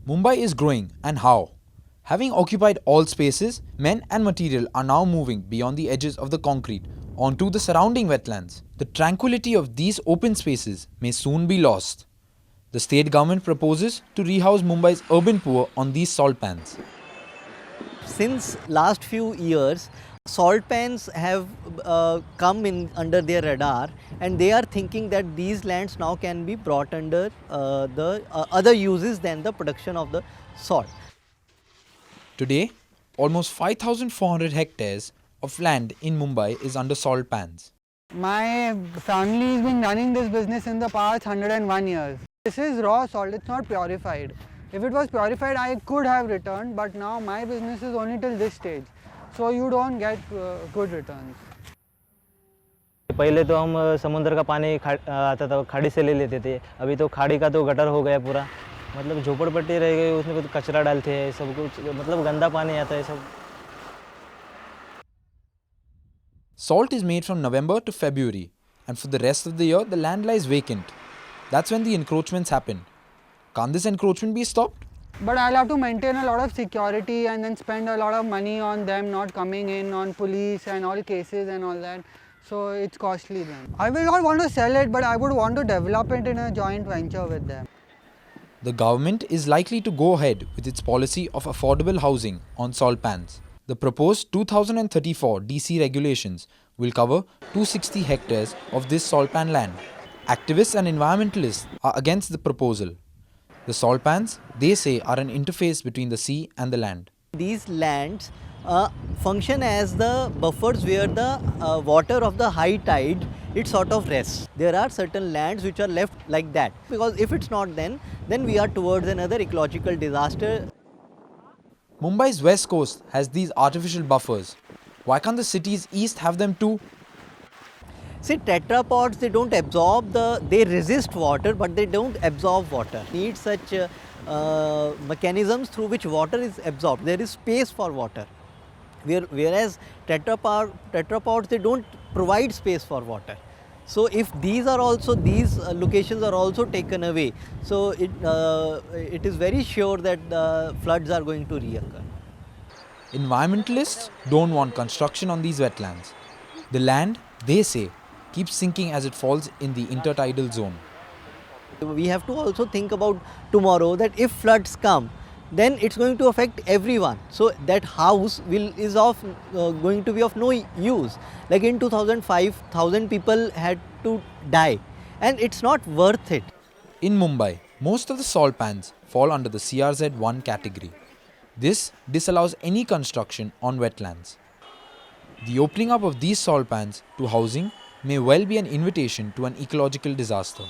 Mumbai is growing, and how? Having occupied all spaces, men and material are now moving beyond the edges of the concrete onto the surrounding wetlands. The tranquility of these open spaces may soon be lost. The state government proposes to rehouse Mumbai's urban poor on these salt pans. Since last few years, salt pans have come in under their radar, and they are thinking that these lands now can be brought under the other uses than the production of the salt. Today, almost 5,400 hectares of land in Mumbai is under salt pans. My family has been running this business in the past 101 years. This is raw salt, it's not purified. If it was purified, I could have returned, but now my business is only till this stage. So you don't get good returns. पहले तो हम समुद्र का पानी आता था, खाड़ी से ले लेते थे. अभी तो खाड़ी का तो गटर हो गया पूरा. मतलब झोपड़पट्टी रह गई, उसमें कुछ कचरा डालते हैं, सब कुछ मतलब गंदा पानी आता है सब. Salt is made from November to February, and for the rest of the year the land lies vacant. That's when the encroachments happen. Can't this encroachment be stopped? But I'll have to maintain a lot of security and then spend a lot of money on them not coming in, on police and all cases and all that. So it's costly then. I will not want to sell it, but I would want to develop it in a joint venture with them. The government is likely to go ahead with its policy of affordable housing on salt pans. The proposed 2034 DC regulations will cover 260 hectares of this salt pan land. Activists and environmentalists are against the proposal. The salt pans, they say, are an interface between the sea and the land. These lands function as the buffers where the water of the high tide, it sort of rests. There are certain lands which are left like that, because if it's not then we are towards another ecological disaster. Mumbai's west coast has these artificial buffers. Why can't the city's east have them too? See, tetrapods, they don't absorb they resist water, but they don't absorb water. Need such mechanisms through which water is absorbed. There is space for water. Whereas tetrapods, they don't provide space for water. So if these locations are also taken away, so it is very sure that floods are going to reoccur. Environmentalists don't want construction on these wetlands. The land, they say, keeps sinking as it falls in the intertidal zone. We have to also think about tomorrow, that if floods come, then it's going to affect everyone. So that house is going to be of no use. Like in 2005, 1,000 people had to die, and it's not worth it. In Mumbai, most of the salt pans fall under the CRZ1 category. This disallows any construction on wetlands. The opening up of these salt pans to housing may well be an invitation to an ecological disaster.